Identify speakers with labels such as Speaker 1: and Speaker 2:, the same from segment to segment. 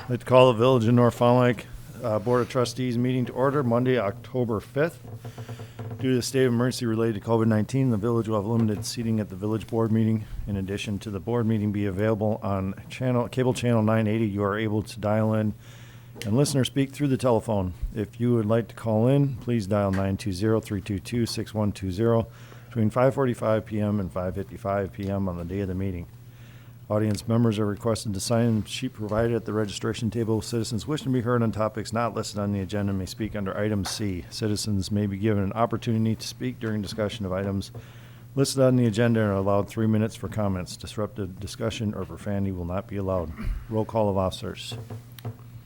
Speaker 1: I'd like to call the Village of North Fond du Lac Board of Trustees meeting to order Monday, October 5th. Due to the state of emergency related to COVID-19, the village will have limited seating at the village board meeting. In addition to the board meeting be available on cable channel 980, you are able to dial in and listen or speak through the telephone. If you would like to call in, please dial 920-322-6120 between 5:45 p.m. and 5:55 p.m. on the day of the meeting. Audience members are requested to sign in the sheet provided at the registration table. Citizens wishing to be heard on topics not listed on the agenda may speak under item C. Citizens may be given an opportunity to speak during discussion of items listed on the agenda and are allowed 3 minutes for comments. Disruptive discussion or profanity will not be allowed. Roll call of officers.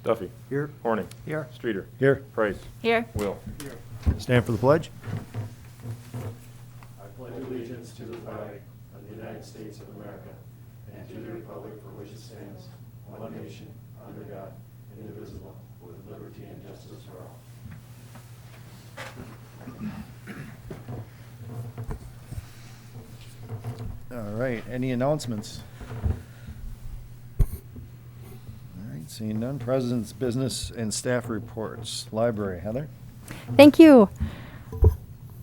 Speaker 2: Duffy.
Speaker 3: Here.
Speaker 2: Horning.
Speaker 3: Here.
Speaker 2: Streeter.
Speaker 1: Here.
Speaker 2: Price.
Speaker 4: Here.
Speaker 2: Will.
Speaker 1: Stand for the pledge. I pledge allegiance to the flag of the United States of America and to the republic for which it stands, one nation, under God, indivisible, with liberty and justice for all. All right, any announcements? All right, seeing none. President's business and staff reports. Library, Heather?
Speaker 4: Thank you.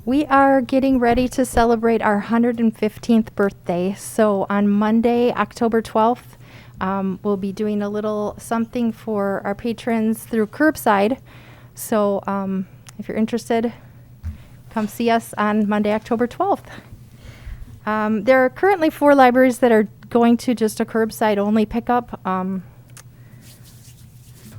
Speaker 4: We are getting ready to celebrate our 115th birthday. So on Monday, October 12th, we'll be doing a little something for our patrons through Curbside. So if you're interested, come see us on Monday, October 12th. There are currently 4 libraries that are going to just a curbside only pickup.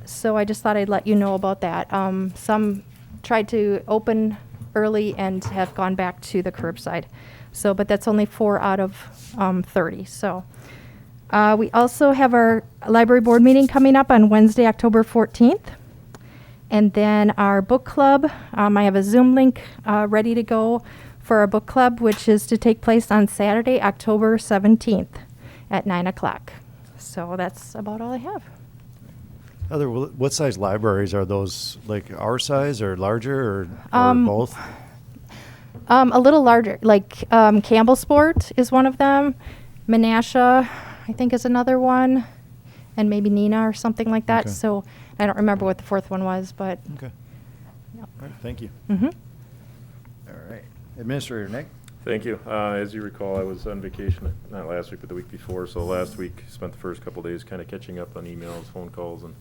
Speaker 4: So I just thought I'd let you know about that. Some tried to open early and have gone back to the curbside. So, but that's only 4 out of 30. So we also have our library board meeting coming up on Wednesday, October 14th. And then our book club, I have a Zoom link ready to go for our book club, which is to take place on Saturday, October 17th at 9 o'clock. So that's about all I have.
Speaker 1: Heather, what size libraries are those? Like our size or larger or both?
Speaker 4: A little larger, like Campbell Sport is one of them. Menasha, I think, is another one. And maybe Nina or something like that.
Speaker 1: Okay.
Speaker 4: So I don't remember what the 4th one was, but.
Speaker 1: Okay.
Speaker 4: Yeah.
Speaker 1: All right, thank you.
Speaker 4: Mm-hmm.
Speaker 1: All right. Administrator Nick?
Speaker 2: Thank you. As you recall, I was on vacation, not last week, but the week before. So last week, spent the first couple days kind of catching up on emails, phone calls, and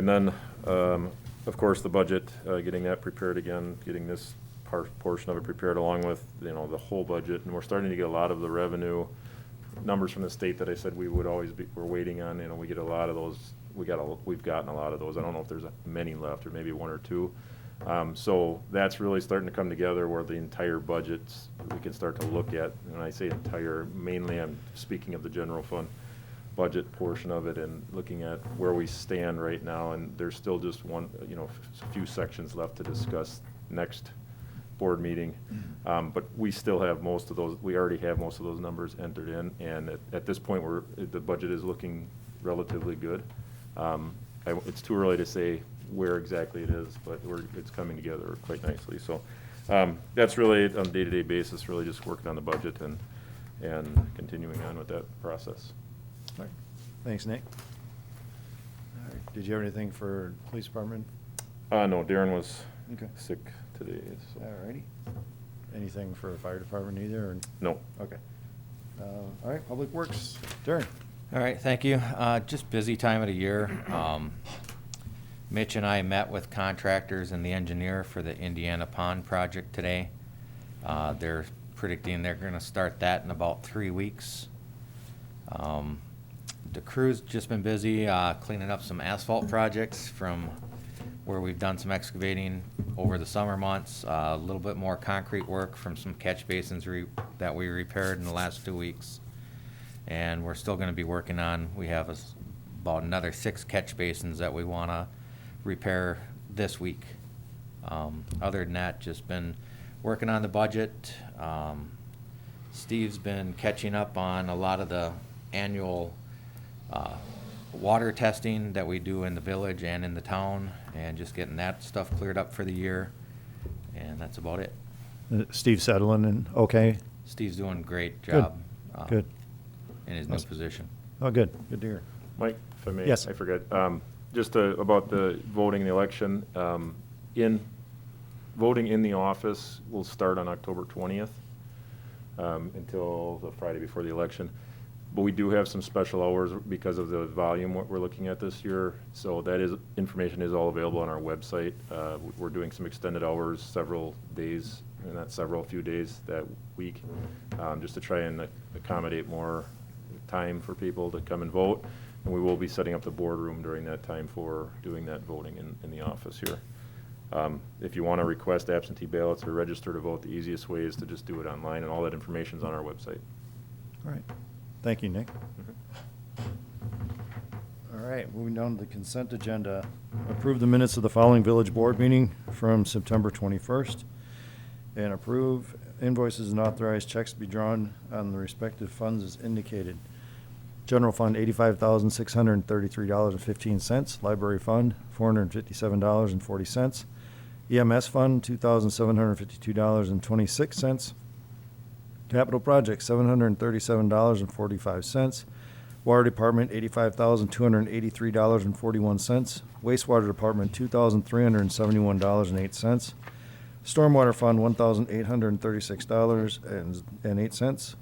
Speaker 2: then, of course, the budget, getting that prepared again, getting this portion of it prepared along with, the whole budget. And we're starting to get a lot of the revenue numbers from the state that I said we would always be, we're waiting on. We get a lot of those. We've gotten a lot of those. I don't know if there's many left or maybe 1 or 2. So that's really starting to come together where the entire budget we can start to look at. And I say entire, mainly I'm speaking of the general fund budget portion of it and looking at where we stand right now. And there's still just a few sections left to discuss next board meeting. But we still have most of those. We already have most of those numbers entered in. And at this point, the budget is looking relatively good. It's too early to say where exactly it is, but it's coming together quite nicely. So that's really on a day-to-day basis, really just working on the budget and continuing on with that process.
Speaker 1: All right. Thanks, Nick. All right. Did you have anything for police department?
Speaker 2: No, Darren was
Speaker 1: Okay.
Speaker 2: sick today. So.
Speaker 1: All righty. Anything for fire department either? Or?
Speaker 2: No.
Speaker 1: Okay. All right. Public Works. Darren.
Speaker 3: All right, thank you. Just busy time of the year. Mitch and I met with contractors and the engineer for the Indiana Pond project today. They're predicting they're going to start that in about 3 weeks. The crew's just been busy cleaning up some asphalt projects from where we've done some excavating over the summer months. A little bit more concrete work from some catch basins that we repaired in the last 2 weeks. And we're still going to be working on, we have about another 6 catch basins that we want to repair this week. Other than that, just been working on the budget. Steve's been catching up on a lot of the annual water testing that we do in the village and in the town, and just getting that stuff cleared up for the year. And that's about it.
Speaker 1: Steve settling and okay?
Speaker 3: Steve's doing a great
Speaker 1: Good.
Speaker 3: job.
Speaker 1: Good.
Speaker 3: In his new position.
Speaker 1: Oh, good. Good to hear.
Speaker 2: Mike, if I may,
Speaker 1: Yes.
Speaker 2: I forget. About the voting in the election, voting in the office will start on October 20th until the Friday before the election. But we do have some special hours because of the volume what we're looking at this year. So information is all available on our website. We're doing some extended hours several days, and not several, a few days that week, just to try and accommodate more time for people to come and vote. And we will be setting up the boardroom during that time for doing that voting in the office here. If you want to request absentee ballots or register to vote, the easiest way is to just do it online, and all that information is on our website.
Speaker 1: All right. Thank you, Nick. All right, moving down to the consent agenda. Approve the minutes of the following village board meeting from September 21st. And approve invoices and authorized checks to be drawn on the respective funds as indicated. General fund, $85,633.15. Library fund, $457.40. EMS fund, $2,752.26. Capital project, $737.45. Water department, $85,283.41. Wastewater department, $2,371.08. Stormwater fund, $1,836.08.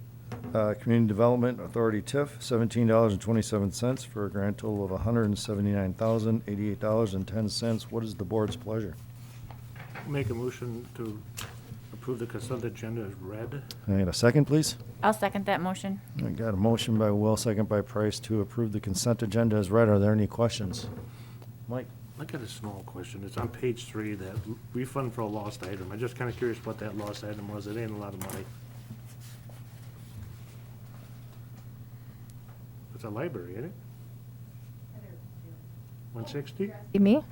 Speaker 1: Community Development Authority TIF, $17.27 for a grand total of $179,088.10. What is the board's pleasure?
Speaker 5: Make a motion to approve the consent agenda as read.
Speaker 1: Can I get a second, please?
Speaker 6: I'll second that motion.
Speaker 1: I got a motion by Will, second by Price to approve the consent agenda as read. Are there any questions? Mike?
Speaker 5: I got a small question. It's on page 3, that refund for a lost item. I'm just kind of curious what that lost item was. It ain't a lot of money. It's a library, ain't it? 160?
Speaker 4: Me?
Speaker 5: Is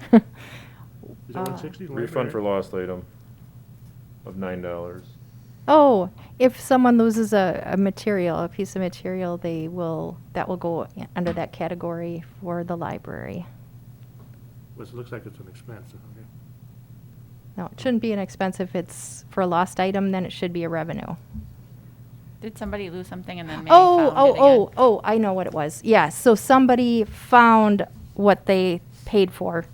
Speaker 5: it 160?
Speaker 2: Refund for lost item of $9.
Speaker 4: Oh, if someone loses a piece of material, that will go under that category for the library.
Speaker 5: Well, it looks like it's an expense. Okay.
Speaker 4: No, it shouldn't be an expense. If it's for a lost item, then it should be a revenue.
Speaker 6: Did somebody lose something and then maybe
Speaker 4: Oh,
Speaker 6: found it again?
Speaker 4: I know what it was. Yeah, so somebody found what they paid for,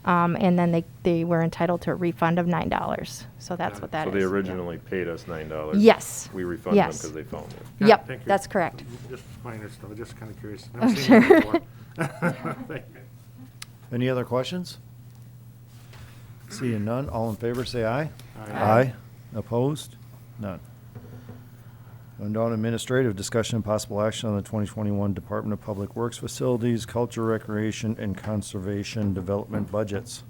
Speaker 4: and then they were entitled to a refund of $9. So that's what that
Speaker 2: So
Speaker 4: is.
Speaker 2: they originally paid us $9.
Speaker 4: Yes.
Speaker 2: We refunded them
Speaker 4: Yes.
Speaker 2: because they found it.
Speaker 5: Yeah,
Speaker 4: Yep,
Speaker 5: thank you.
Speaker 4: that's correct.
Speaker 5: Just minor stuff. I'm just kind of curious.
Speaker 4: Oh,
Speaker 5: Never seen that
Speaker 4: sure.
Speaker 5: before. Thank you.
Speaker 1: Any other questions? Seeing none, all in favor, say aye.
Speaker 5: Aye.
Speaker 1: Opposed? None. Going down to administrative, discussion and possible action on the 2021 Department of Public Works Facilities, Culture, Recreation, and Conservation Development budgets.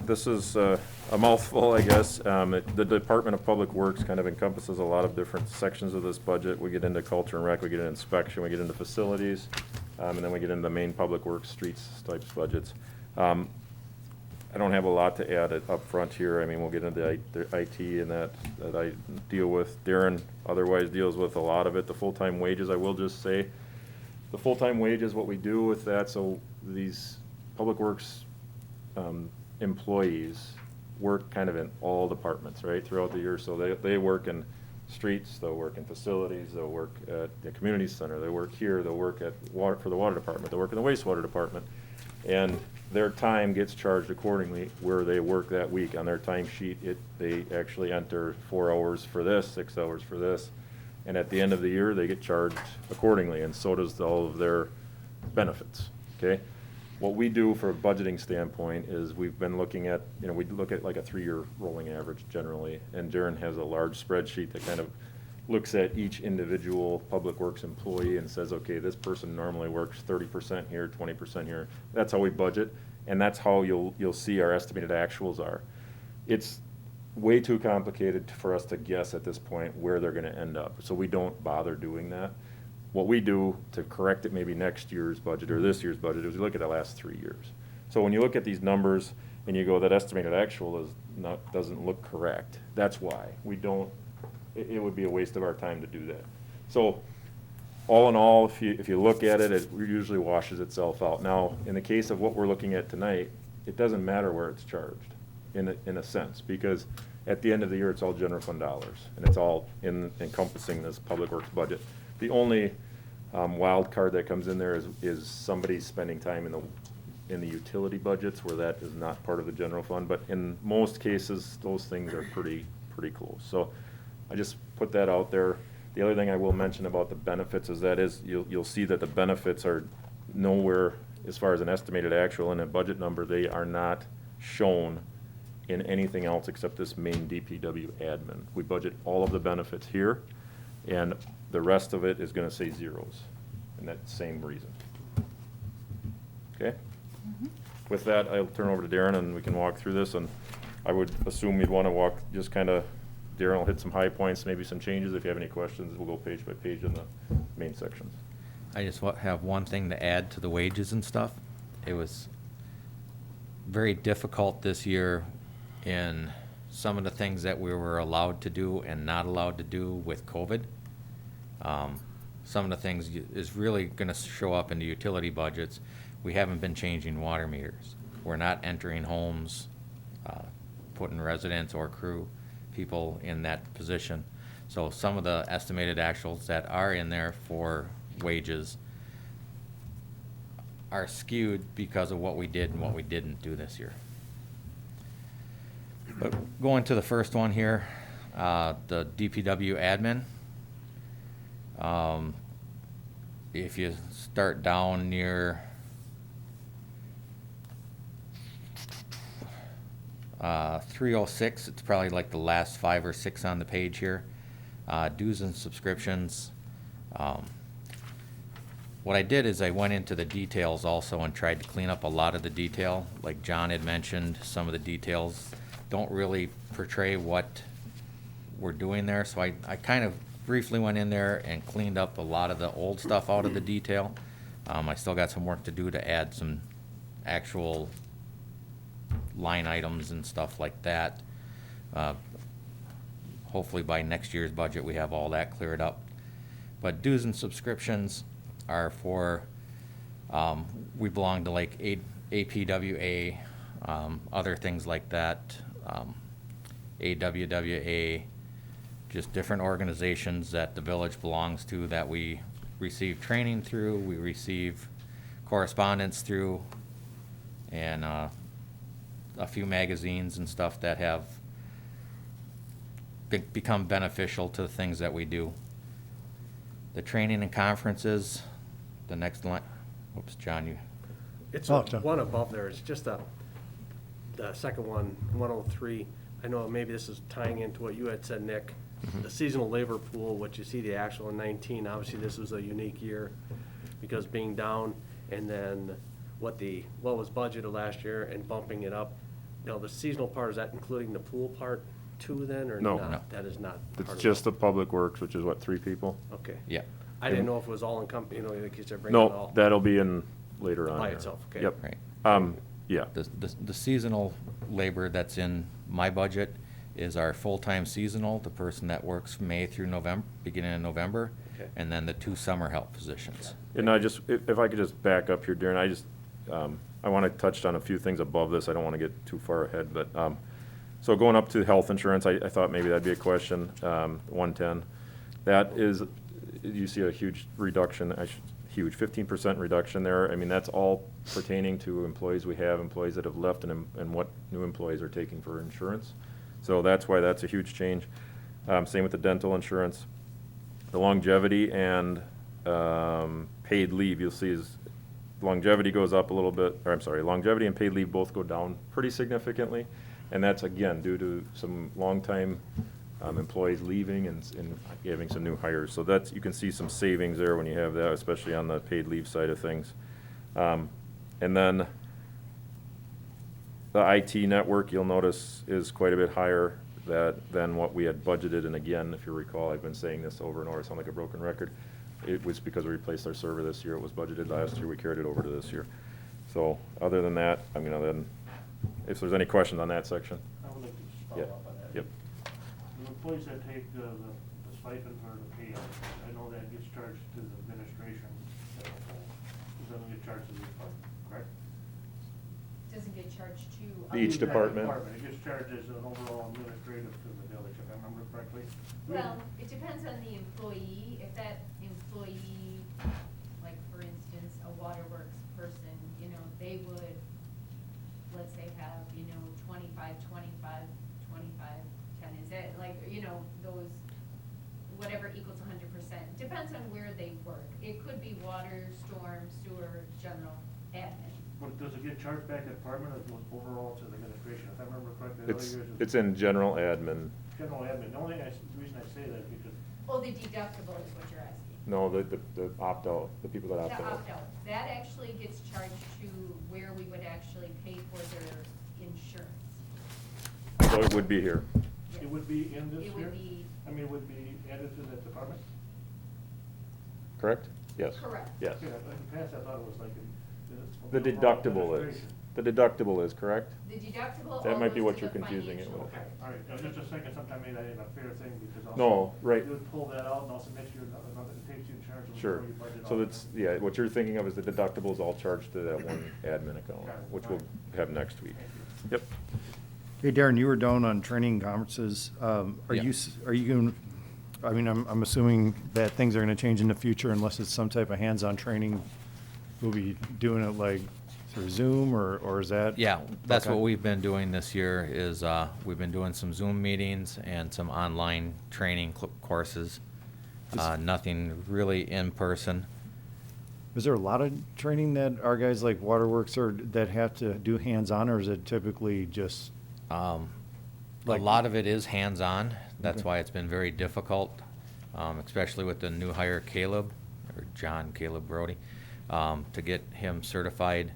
Speaker 2: This is a mouthful, I guess. The Department of Public Works kind of encompasses a lot of different sections of this budget. We get into culture and rec, we get into inspection, we get into facilities, and then we get into the main public works, streets types budgets. I don't have a lot to add up front here. I mean, we'll get into the IT and that I deal with. Darren otherwise deals with a lot of it. The full-time wages, I will just say, the full-time wages, what we do with that, so these public works employees work kind of in all departments, right, throughout the year. So they work in streets, they'll work in facilities, they'll work at the community center, they work here, they'll work at for the water department, they'll work in the wastewater department. And their time gets charged accordingly where they work that week. On their time sheet, they actually enter 4 hours for this, 6 hours for this. And at the end of the year, they get charged accordingly, and so does all of their benefits, okay? What we do for a budgeting standpoint is we've been looking at, we look at like a 3-year rolling average generally, and Darren has a large spreadsheet that kind of looks at each individual public works employee and says, okay, this person normally works 30% here, 20% here. That's how we budget, and that's how you'll see our estimated actuals are. It's way too complicated for us to guess at this point where they're gonna end up, so we don't bother doing that. What we do to correct it maybe next year's budget or this year's budget is we look at the last 3 years. So when you look at these numbers and you go, that estimated actual doesn't look correct, that's why. We don't, it would be a waste of our time to do that. So all in all, if you look at it, it usually washes itself out. Now, in the case of what we're looking at tonight, it doesn't matter where it's charged in a sense, because at the end of the year, it's all general fund dollars, and it's all encompassing this public works budget. The only Wild card that comes in there is somebody spending time in the utility budgets where that is not part of the general fund, but in most cases, those things are pretty close. So I just put that out there. The other thing I will mention about the benefits is you'll see that the benefits are nowhere, as far as an estimated actual and a budget number, they are not shown in anything else except this main DPW admin. We budget all of the benefits here, and the rest of it is gonna say zeros, and that same reason. Okay? With that, I'll turn over to Darren, and we can walk through this, and I would assume you'd wanna walk, just kinda, Darren will hit some high points, maybe some changes. If you have any questions, we'll go page by page in the main sections.
Speaker 3: I just have one thing to add to the wages and stuff. It was very difficult this year in some of the things that we were allowed to do and not allowed to do with COVID. Some of the things is really gonna show up in the utility budgets. We haven't been changing water meters. We're not entering homes, putting residents or crew people in that position. So some of the estimated actuals that are in there for wages are skewed because of what we did and what we didn't do this year. But going to the first one here, the DPW admin. If you start down near 306, it's probably like the last 5 or 6 on the page here. Dues and subscriptions. What I did is I went into the details also and tried to clean up a lot of the detail. Like John had mentioned, some of the details don't really portray what we're doing there. So I kind of briefly went in there and cleaned up a lot of the old stuff out of the detail. I still got some work to do to add some actual line items and stuff like that. Hopefully by next year's budget we have all that cleared up. But dues and subscriptions are for, we belong to like APWA, other things like that, AWWA, just different organizations that the village belongs to that we receive training through, we receive correspondence through, and a few magazines and stuff that have become beneficial to the things that we do. The training and conferences, the next line, oops, John, you,
Speaker 7: It's
Speaker 1: Oh, John.
Speaker 7: one above there, it's just the second one, 103. I know maybe this is tying into what you had said, Nick. The seasonal labor pool, what you see the actual in 19, obviously this was a unique year because being down, and then what was budgeted last year and bumping it up. You know, the seasonal part, is that including the pool part too then, or
Speaker 2: No.
Speaker 7: not?
Speaker 3: No.
Speaker 7: That is not part
Speaker 2: It's
Speaker 7: of
Speaker 2: just
Speaker 7: it.
Speaker 2: the public works, which is what, 3 people?
Speaker 7: Okay.
Speaker 3: yeah,
Speaker 7: I didn't know if it was all encompassing, you know, like you said, bring it all.
Speaker 2: No, that'll be in later on.
Speaker 7: By
Speaker 2: here.
Speaker 7: itself, okay.
Speaker 2: Yep.
Speaker 3: right.
Speaker 2: Yeah.
Speaker 3: The seasonal labor that's in my budget is our full-time seasonal, the person that works May through November, beginning of November,
Speaker 7: Okay.
Speaker 3: and then the 2 summer help positions.
Speaker 2: And I just, if I could just back up here, Darren, I want to touch on a few things above this. I don't want to get too far ahead, but, so going up to health insurance, I thought maybe that'd be a question, 110. That is, you see a huge reduction, huge 15% reduction there. I mean, that's all pertaining to employees we have, employees that have left, and what new employees are taking for insurance. So that's why that's a huge change. Same with the dental insurance. The longevity and paid leave, you'll see is longevity goes up a little bit, or I'm sorry, longevity and paid leave both go down pretty significantly. And that's, again, due to some longtime employees leaving and having some new hires. So that's, you can see some savings there when you have that, especially on the paid leave side of things. And then the IT network, you'll notice, is quite a bit higher than what we had budgeted. And again, if you recall, I've been saying this over and over, I sound like a broken record. It was because we replaced our server this year. It was budgeted last year. We carried it over to this year. So other than that, I'm gonna then, if there's any questions on that section.
Speaker 5: I would like to just
Speaker 2: Yeah.
Speaker 5: follow up on that.
Speaker 2: Yep.
Speaker 5: The employees that take the stipend or the pay, I know that gets charged to the administration, so it doesn't get charged to the department, correct?
Speaker 8: Doesn't get charged to.
Speaker 2: Each
Speaker 5: To that
Speaker 2: department.
Speaker 5: It gets charged as an overall administrative to the village, if I remember correctly.
Speaker 8: Well, it depends on the employee. If that employee equals 100%. Depends on where they work. It could be water, storm, sewer, general, admin.
Speaker 5: But does it get charged back to the department or goes overall to the administration? If I remember correctly, the other
Speaker 2: It's,
Speaker 5: years it was
Speaker 2: it's in general admin.
Speaker 5: general admin. The only thing the reason I say that is because
Speaker 8: Oh, the deductible is what you're asking.
Speaker 2: No, the opt-out, the people that
Speaker 8: The
Speaker 2: opt out.
Speaker 8: opt-out, that actually gets charged to where we would actually pay for their insurance.
Speaker 2: So it would be here.
Speaker 5: it would be in this
Speaker 8: It
Speaker 5: here?
Speaker 8: would be,
Speaker 5: I mean, it would be added to that department?
Speaker 2: Correct? Yes.
Speaker 8: correct.
Speaker 2: Yes.
Speaker 5: Yeah, in the past, I thought it was like in.
Speaker 2: The deductible is. The deductible is, correct?
Speaker 8: The deductible.
Speaker 2: That
Speaker 8: all
Speaker 2: might be
Speaker 8: goes
Speaker 2: what
Speaker 8: to
Speaker 2: you're
Speaker 8: the
Speaker 2: confusing it
Speaker 8: financial.
Speaker 2: with.
Speaker 5: Okay, all right, I was just thinking sometime maybe that ain't a fair thing, because also.
Speaker 2: No, right.
Speaker 5: You would pull that out, and also next year, another, it takes you insurance.
Speaker 2: Sure.
Speaker 5: before you budget
Speaker 2: So
Speaker 5: all
Speaker 2: that's,
Speaker 5: that.
Speaker 2: yeah, what you're thinking of is the deductible is all charged to that one admin account,
Speaker 5: Got it.
Speaker 2: which we'll have next week.
Speaker 5: Thank you.
Speaker 2: Yep.
Speaker 1: Hey, Darren, you were down on training conferences. Are
Speaker 3: Yeah.
Speaker 1: are you going, I mean, I'm assuming that things are going to change in the future unless it's some type of hands-on training. We'll be doing it like through Zoom or is that?
Speaker 3: Yeah, that's
Speaker 1: Okay.
Speaker 3: what we've been doing this year is, we've been doing some Zoom meetings and some online training courses. Nothing really in person.
Speaker 1: Is there a lot of training that our guys like Waterworks or that have to do hands-on, or is it typically just?
Speaker 3: A
Speaker 1: Like-
Speaker 3: lot of it is hands-on. That's
Speaker 1: Okay.
Speaker 3: why it's been very difficult, especially with the new hire Caleb, or John Caleb Brody, to get him certified.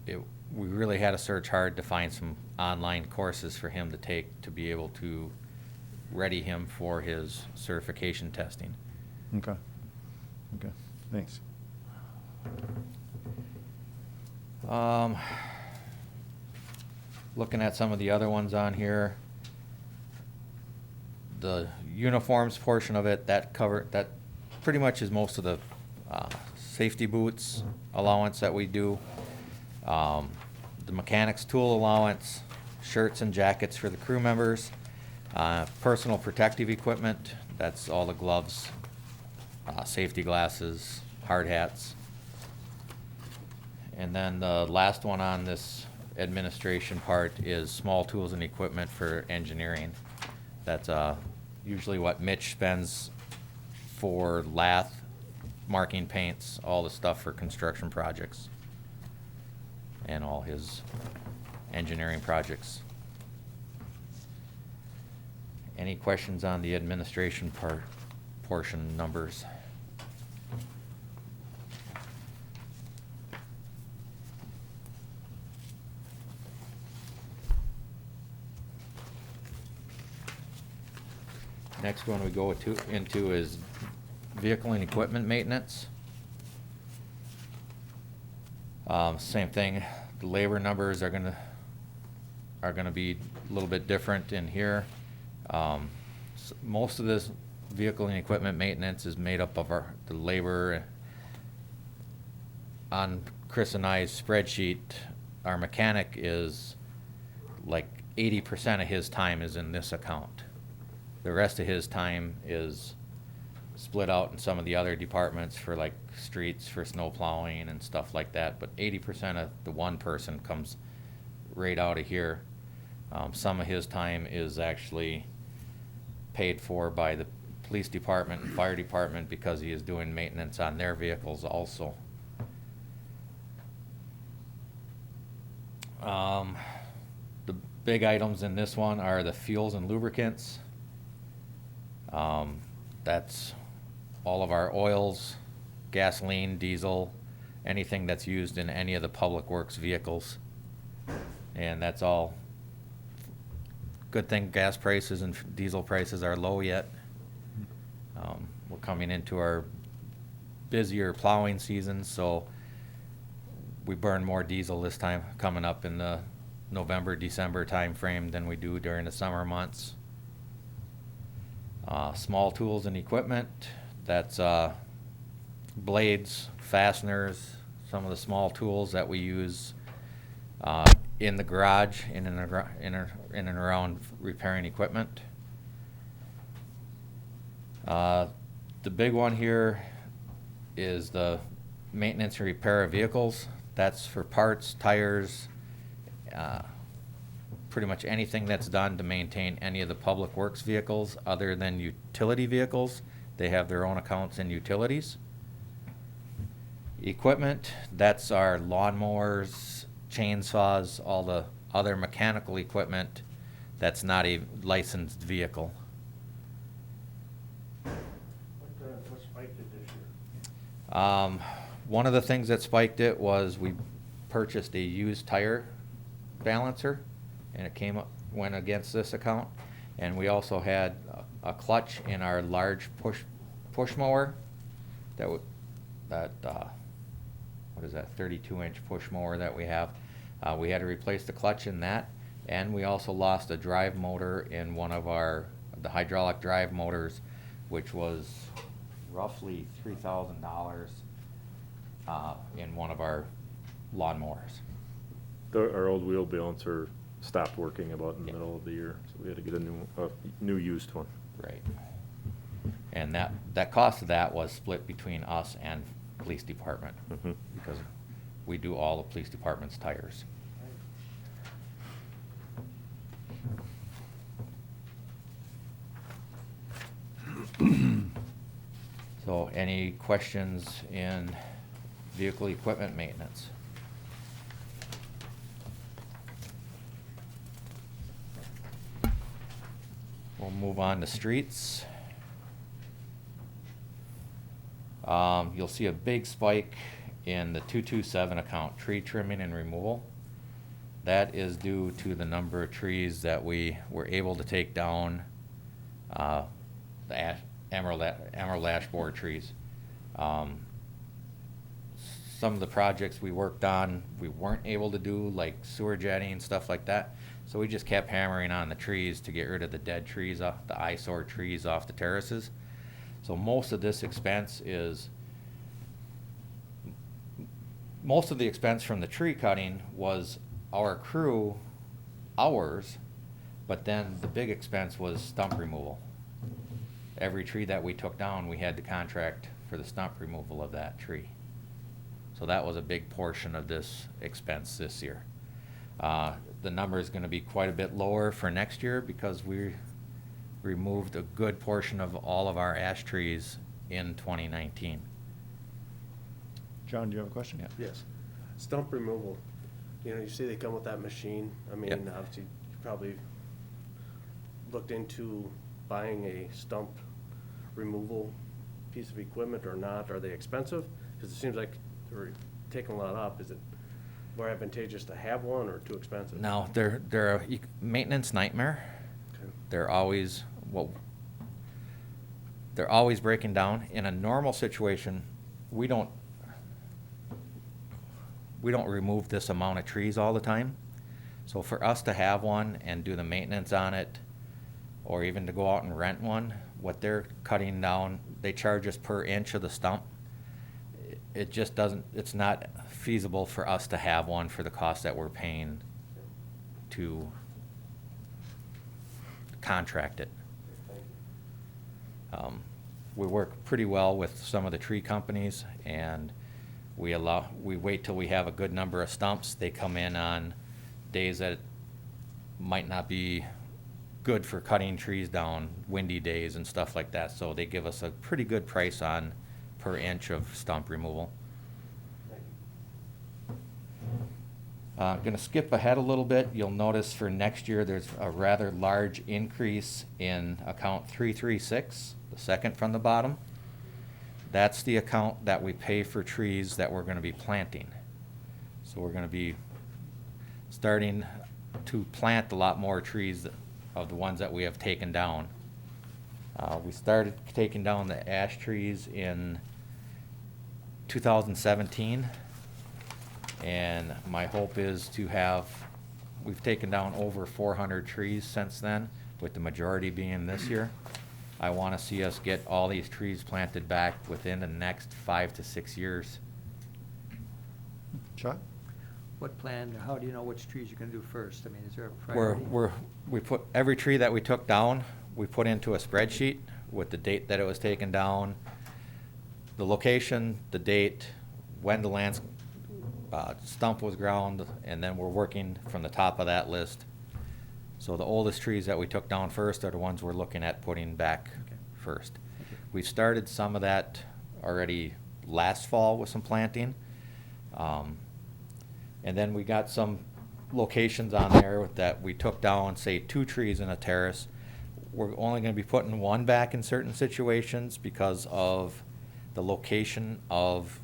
Speaker 3: We really had to search hard to find some online courses for him to take to be able to ready him for his certification testing.
Speaker 1: Okay. Okay, thanks.
Speaker 3: Looking at some of the other ones on here, the uniforms portion of it, that pretty much is most of the safety boots allowance that we do. The mechanics tool allowance, shirts and jackets for the crew members, personal protective equipment, that's all the gloves, safety glasses, hard hats. And then the last one on this administration part is small tools and equipment for engineering. That's usually what Mitch spends for lath, marking paints, all the stuff for construction projects and all his engineering projects. Any questions on the administration portion numbers? Next one we go into is vehicle and equipment maintenance. Same thing, the labor numbers are gonna be a little bit different in here. Most of this vehicle and equipment maintenance is made up of the labor. On Chris and I's spreadsheet, our mechanic is like 80% of his time is in this account. The rest of his time is split out in some of the other departments for like streets, for snow plowing and stuff like that, but 80% of the one person comes right out of here. Some of his time is actually paid for by the police department and fire department because he is doing maintenance on their vehicles also. The big items in this one are the fuels and lubricants. That's all of our oils, gasoline, diesel, anything that's used in any of the public works vehicles. And that's all. Good thing gas prices and diesel prices are low yet. We're coming into our busier plowing season, so we burn more diesel this time coming up in the November, December timeframe than we do during the summer months. Small tools and equipment, that's blades, fasteners, some of the small tools that we use in the garage, in and around repairing equipment. The big one here is the maintenance and repair of vehicles. That's for parts, tires, pretty much anything that's done to maintain any of the public works vehicles other than utility vehicles. They have their own accounts in utilities. Equipment, that's our lawnmowers, chainsaws, all the other mechanical equipment that's not a licensed vehicle.
Speaker 5: What spiked it this year?
Speaker 3: One of the things that spiked it was we purchased a used tire balancer, and it went against this account. And we also had a clutch in our large push mower what is that, 32-inch push mower that we have. We had to replace the clutch in that, and we also lost a drive motor in one of the hydraulic drive motors, which was roughly $3,000 in one of our lawnmowers.
Speaker 2: Our old wheel balancer stopped working about in the middle of the year, so we had to get a new used one.
Speaker 3: Right. And that cost of that was split between us and police department,
Speaker 2: Mhm.
Speaker 3: because we do all the police department's tires. So any questions in vehicle equipment maintenance? We'll move on to streets. You'll see a big spike in the 227 account, tree trimming and removal. That is due to the number of trees that we were able to take down, the emerald ash borer trees. Some of the projects we worked on, we weren't able to do, like sewer jetting and stuff like that. So we just kept hammering on the trees to get rid of the dead trees, the eyesore trees off the terraces. So most of the expense from the tree cutting was our crew hours, but then the big expense was stump removal. Every tree that we took down, we had to contract for the stump removal of that tree. So that was a big portion of this expense this year. The number is going to be quite a bit lower for next year because we removed a good portion of all of our ash trees in 2019.
Speaker 1: John, do you have a question?
Speaker 3: Yeah.
Speaker 7: Yes. Stump removal, you see they come with that machine. I mean,
Speaker 3: Yep.
Speaker 7: obviously, you probably looked into buying a stump removal piece of equipment or not. Are they expensive? Because it seems like they're taking a lot up. Is it more advantageous to have one or too expensive?
Speaker 3: No, they're a maintenance nightmare.
Speaker 7: Okay.
Speaker 3: They're always breaking down. In a normal situation, we don't remove this amount of trees all the time. So for us to have one and do the maintenance on it, or even to go out and rent one, what they're cutting down, they charge us per inch of the stump. It just doesn't, it's not feasible for us to have one for the cost that we're paying to contract it. We work pretty well with some of the tree companies, and we wait till we have a good number of stumps. They come in on days that might not be good for cutting trees down, windy days and stuff like that. So they give us a pretty good price on per inch of stump removal. Going to skip ahead a little bit. You'll notice for next year there's a rather large increase in account 336, the second from the bottom. That's the account that we pay for trees that we're going to be planting. So we're going to be starting to plant a lot more trees of the ones that we have taken down. We started taking down the ash trees in 2017, and my hope is we've taken down over 400 trees since then, with the majority being this year. I want to see us get all these trees planted back within the next 5 to 6 years.
Speaker 1: Chuck?
Speaker 9: What plan, how do you know which trees you're gonna do first? I mean, is there a priority?
Speaker 3: We put every tree that we took down, we put into a spreadsheet with the date that it was taken down, the location, the date, when the stump was ground, and then we're working from the top of that list So the oldest trees that we took down first are the ones we're looking at putting back
Speaker 9: Okay.
Speaker 3: first. We started some of that already last fall with some planting. And then we got some locations on there that we took down, say, 2 trees in a terrace. We're only gonna be putting 1 back in certain situations because of the location of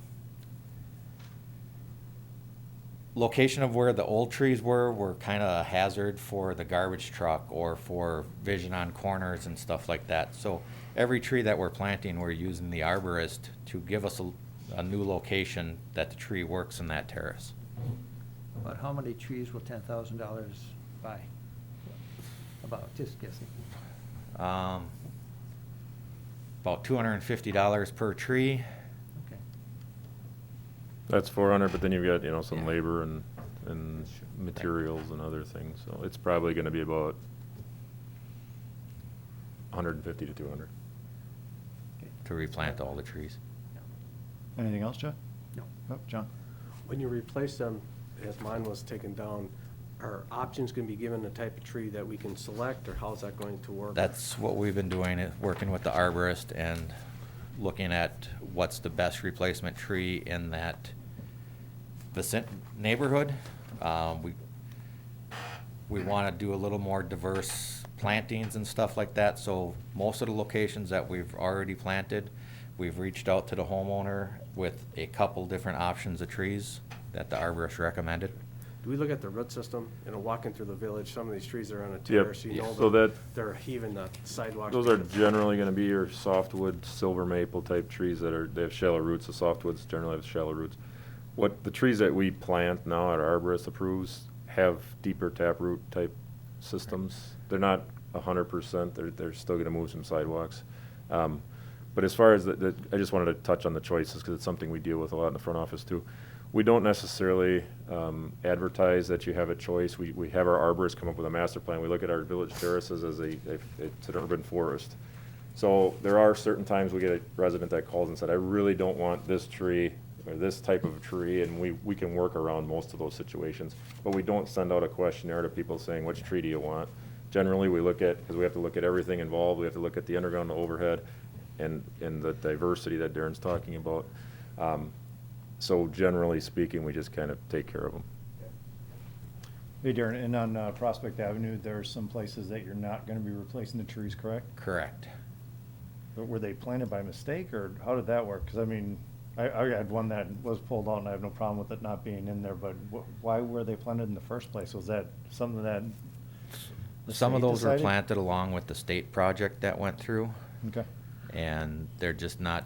Speaker 3: where the old trees were kind of a hazard for the garbage truck or for vision on corners and stuff like that. So every tree that we're planting, we're using the arborist to give us a new location that the tree works in that terrace.
Speaker 9: About how many trees will $10,000 buy? About, just guessing.
Speaker 3: About $250 per tree.
Speaker 9: Okay.
Speaker 2: That's 400, but then you've got, some
Speaker 9: Yeah.
Speaker 2: labor and materials and other things, so it's probably gonna be about 150 to 200.
Speaker 3: To replant all the trees.
Speaker 1: Anything else, John?
Speaker 9: No.
Speaker 1: Oh, John?
Speaker 7: When you replace them, as mine was taken down, are options gonna be given the type of tree that we can select, or how's that going to work?
Speaker 3: That's what we've been doing, is working with the arborist and looking at what's the best replacement tree in that neighborhood. We want to do a little more diverse plantings and stuff like that, so most of the locations that we've already planted, we've reached out to the homeowner with a couple different options of trees that the arborist recommended.
Speaker 7: Do we look at the root system, walking through the village, some of these trees are on a
Speaker 2: Yep.
Speaker 7: terrace, you
Speaker 3: Yeah.
Speaker 7: know,
Speaker 2: So that-
Speaker 7: they're heaving the sidewalks.
Speaker 2: Those are generally gonna be your softwood, silver maple type trees they have shallow roots. The softwoods generally have shallow roots. What the trees that we plant now, our arborist approves, have deeper taproot type systems. They're not 100%, they're still gonna move some sidewalks. But as far as I just wanted to touch on the choices, because it's something we deal with a lot in the front office too. We don't necessarily advertise that you have a choice. We have our arborists come up with a master plan. We look at our village terraces as it's an urban forest. So there are certain times we get a resident that calls and said, I really don't want this tree or this type of tree, and we can work around most of those situations. But we don't send out a questionnaire to people saying, which tree do you want? Generally, we look at, because we have to look at everything involved, we have to look at the underground, the overhead, and the diversity that Darren's talking about. So generally speaking, we just kind of take care of them.
Speaker 1: Hey, Darren, and on Prospect Avenue, there are some places that you're not gonna be replacing the trees, correct?
Speaker 3: Correct.
Speaker 1: But were they planted by mistake, or how did that work? Because I mean, I had one that was pulled out, and I have no problem with it not being in there, but why were they planted in the first place? Was that something that the
Speaker 3: Some of
Speaker 1: state
Speaker 3: those were
Speaker 1: decided?
Speaker 3: planted along with the state project that went through,
Speaker 1: Okay,
Speaker 3: and they're just not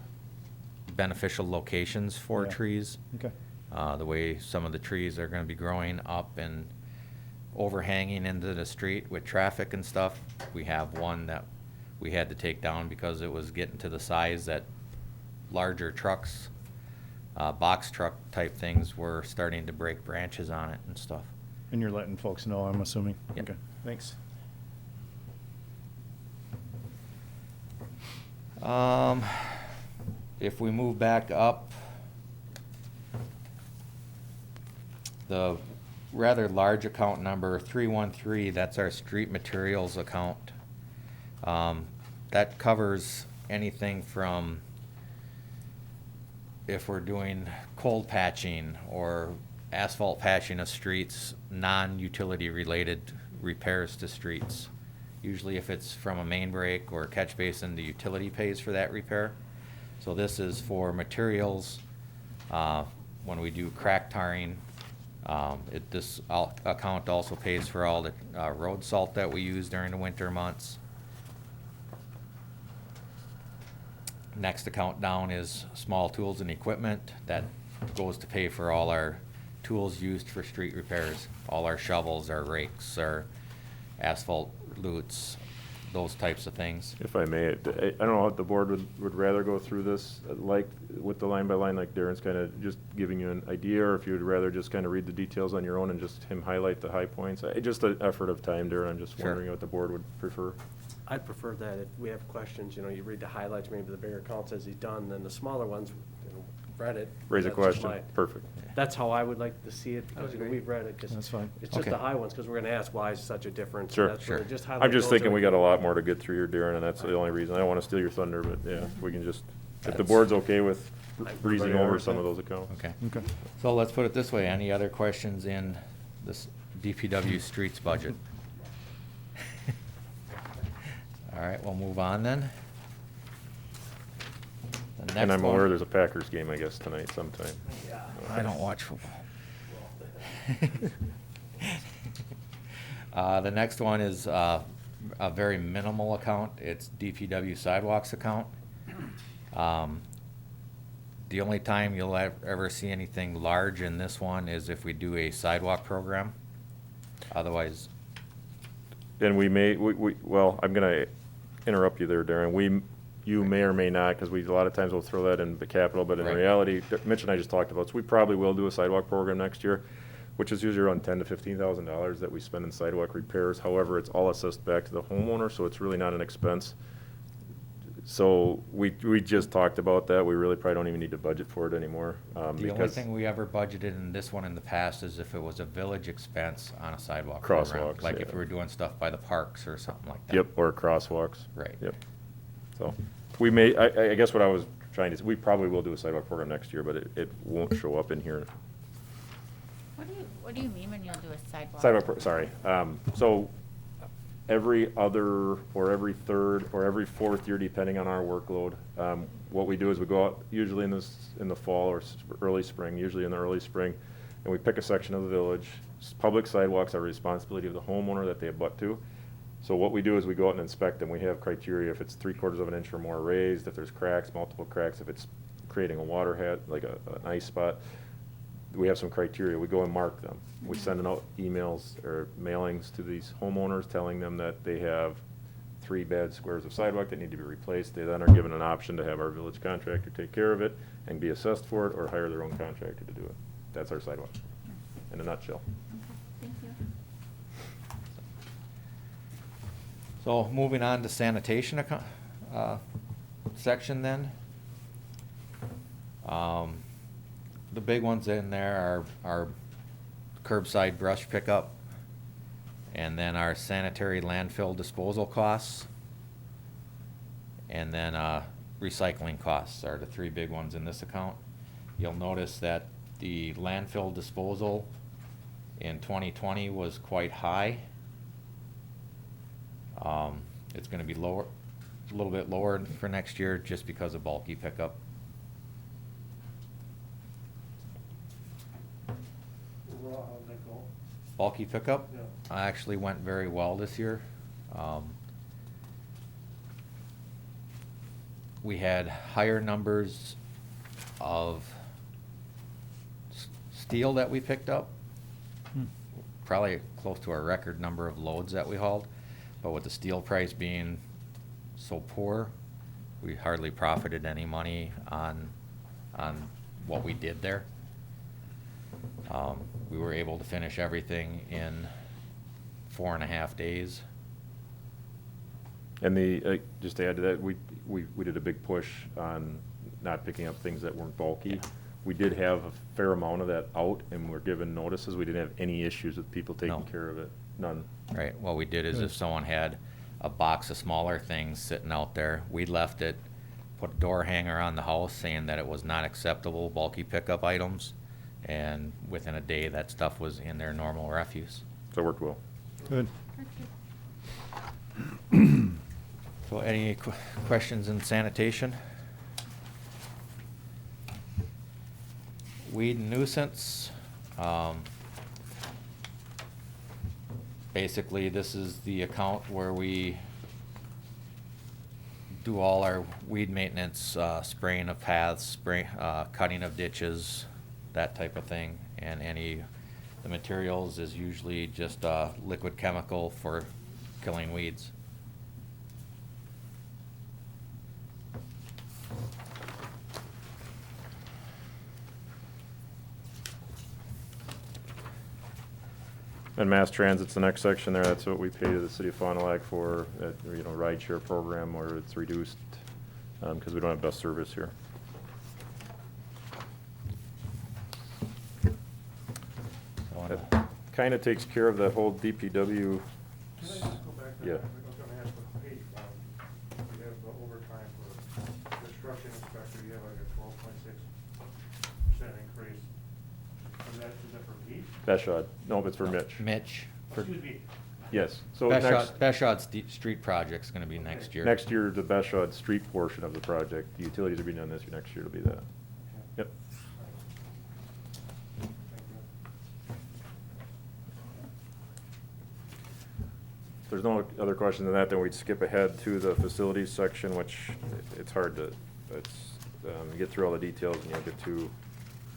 Speaker 3: beneficial locations for
Speaker 1: Yeah.
Speaker 3: trees.
Speaker 1: okay.
Speaker 3: The way some of the trees are gonna be growing up and overhanging into the street with traffic and stuff. We have one that we had to take down because it was getting to the size that larger trucks, box truck type things were starting to break branches on it and stuff.
Speaker 1: And you're letting folks know, I'm assuming?
Speaker 3: Yep.
Speaker 1: Okay, thanks.
Speaker 3: If we move back up, the rather large account number 313, that's our street materials account. That covers anything from if we're doing cold patching or asphalt patching of streets, non-utility related repairs to streets. Usually if it's from a main break or a catch basin, the utility pays for that repair. So this is for materials, when we do crack tarring. This account also pays for all the road salt that we use during the winter months. Next account down is small tools and equipment. That goes to pay for all our tools used for street repairs. All our shovels, our rakes, our asphalt loots, those types of things.
Speaker 2: If I may, I don't know if the board would rather go through this, like, with the line by line, like Darren's kind of just giving you an idea, or if you would rather just kind of read the details on your own and just him highlight the high points. Just an effort of time, Darren, I'm just
Speaker 3: Sure.
Speaker 2: wondering what the board would prefer.
Speaker 7: I'd prefer that if we have questions, you read the highlights, maybe the bigger account says he's done, then the smaller ones, read it.
Speaker 2: Raise a
Speaker 7: That's just
Speaker 2: question.
Speaker 7: my-
Speaker 2: Perfect.
Speaker 7: That's how I would like to see it, because,
Speaker 9: would
Speaker 7: you know,
Speaker 9: agree.
Speaker 7: we've read it, 'cause
Speaker 1: That's fine.
Speaker 7: it's just
Speaker 3: Okay.
Speaker 7: the high ones, because we're gonna ask why is such a difference.
Speaker 2: Sure.
Speaker 7: That's really
Speaker 3: Sure.
Speaker 7: just
Speaker 2: I'm
Speaker 7: highlight
Speaker 2: just
Speaker 7: those
Speaker 2: thinking
Speaker 7: that
Speaker 2: we got a lot more to get through here, Darren, and that's the only reason. I don't want to steal your thunder, but yeah, if we can just, if the
Speaker 3: That's-
Speaker 2: board's okay with
Speaker 7: I'm
Speaker 2: breezing
Speaker 7: very
Speaker 2: over
Speaker 7: okay.
Speaker 2: some of those accounts.
Speaker 3: Okay.
Speaker 1: Okay.
Speaker 3: So let's put it this way, any other questions in this DPW streets budget? All right, we'll move on then. The
Speaker 2: And
Speaker 3: next
Speaker 2: I'm
Speaker 3: one-
Speaker 2: aware there's a Packers game, I guess, tonight sometime.
Speaker 3: I don't watch football. The next one is a very minimal account. It's DPW sidewalks account. The only time you'll ever see anything large in this one is if we do a sidewalk program. Otherwise,
Speaker 2: And we may, well, I'm gonna interrupt you there, Darren. You may or may not, because a lot of times we'll throw that in the capital, but in
Speaker 3: Right.
Speaker 2: reality, Mitch and I just talked about, so we probably will do a sidewalk program next year, which is usually around $10,000 to $15,000 that we spend in sidewalk repairs. However, it's all assessed back to the homeowner, so it's really not an expense. So we just talked about that. We really probably don't even need to budget for it anymore.
Speaker 3: the only
Speaker 2: because
Speaker 3: thing we ever budgeted in this one in the past is if it was a village expense on a sidewalk program.
Speaker 2: Crosswalks,
Speaker 3: Like if
Speaker 2: yeah.
Speaker 3: we were doing stuff by the parks or something like that.
Speaker 2: Yep, or crosswalks.
Speaker 3: Right.
Speaker 2: Yep. So, we may, I guess what I was trying to, we probably will do a sidewalk program next year, but it won't show up in here.
Speaker 6: What do you mean when you'll do a sidewalk?
Speaker 2: Sorry. So, every other, or every third, or every fourth year, depending on our workload, what we do is we go out, usually in the fall or early spring, usually in the early spring, and we pick a section of the village. Public sidewalks are a responsibility of the homeowner that they abut to. So what we do is we go out and inspect them. We have criteria, if it's 3/4 of an inch or more raised, if there's cracks, multiple cracks, if it's creating a water head, like an ice spot. We have some criteria. We go and mark them. We send out emails or mailings to these homeowners telling them that they have 3 bad squares of sidewalk that need to be replaced. They then are given an option to have our village contractor take care of it and be assessed for it, or hire their own contractor to do it. That's our sidewalk, in a nutshell.
Speaker 6: Thank you.
Speaker 3: So moving on to sanitation section then. The big ones in there are curbside brush pickup, and then our sanitary landfill disposal costs, and then recycling costs are the 3 big ones in this account. You'll notice that the landfill disposal in 2020 was quite high. It's gonna be lower, a little bit lower for next year just because of bulky pickup.
Speaker 5: Overall, how'd that go?
Speaker 3: Bulky pickup
Speaker 5: Yeah.
Speaker 3: actually went very well this year. We had higher numbers of steel that we picked up. Probably close to our record number of loads that we hauled. But with the steel price being so poor, we hardly profited any money on what we did there. We were able to finish everything in 4.5 days.
Speaker 2: And just to add to that, we did a big push on not picking up things that weren't bulky. We did have a fair amount of that out, and we're given notices. We didn't have any issues with people taking
Speaker 3: No.
Speaker 2: care of it, none.
Speaker 3: Right, what we did is
Speaker 1: Good.
Speaker 3: if someone had a box of smaller things sitting out there, we left it, put a door hanger on the house saying that it was not acceptable bulky pickup items, and within a day, that stuff was in their normal refuse.
Speaker 2: So it worked well.
Speaker 1: Good.
Speaker 3: So any questions in sanitation? Weed and nuisance. Basically, this is the account where we do all our weed maintenance, spraying of paths, cutting of ditches, that type of thing. And the materials is usually just liquid chemical for killing weeds.
Speaker 2: And mass transit's the next section there. That's what we pay to the city of Fond du Lac for, ride share program where it's reduced, because we don't have bus service here.
Speaker 3: wanna-
Speaker 2: That kinda takes care of that whole DPW.
Speaker 5: Can I just go back to
Speaker 2: Yeah.
Speaker 5: that? I was gonna ask what page one, we have the overtime for construction inspector, you have like a 12.6% increase. Is that for Pete?
Speaker 2: Beshod, no, it's for Mitch.
Speaker 3: Mitch. for-
Speaker 5: Excuse me.
Speaker 2: Yes, so
Speaker 3: Beshod's street project's gonna be next year.
Speaker 2: next year, the Beshod street portion of the project, the utilities are being done this year, next year it'll be that. Yep.
Speaker 5: Thank you.
Speaker 2: If there's no other questions on that, then we'd skip ahead to the facilities section, which it's hard to, you get through all the details and you'll get to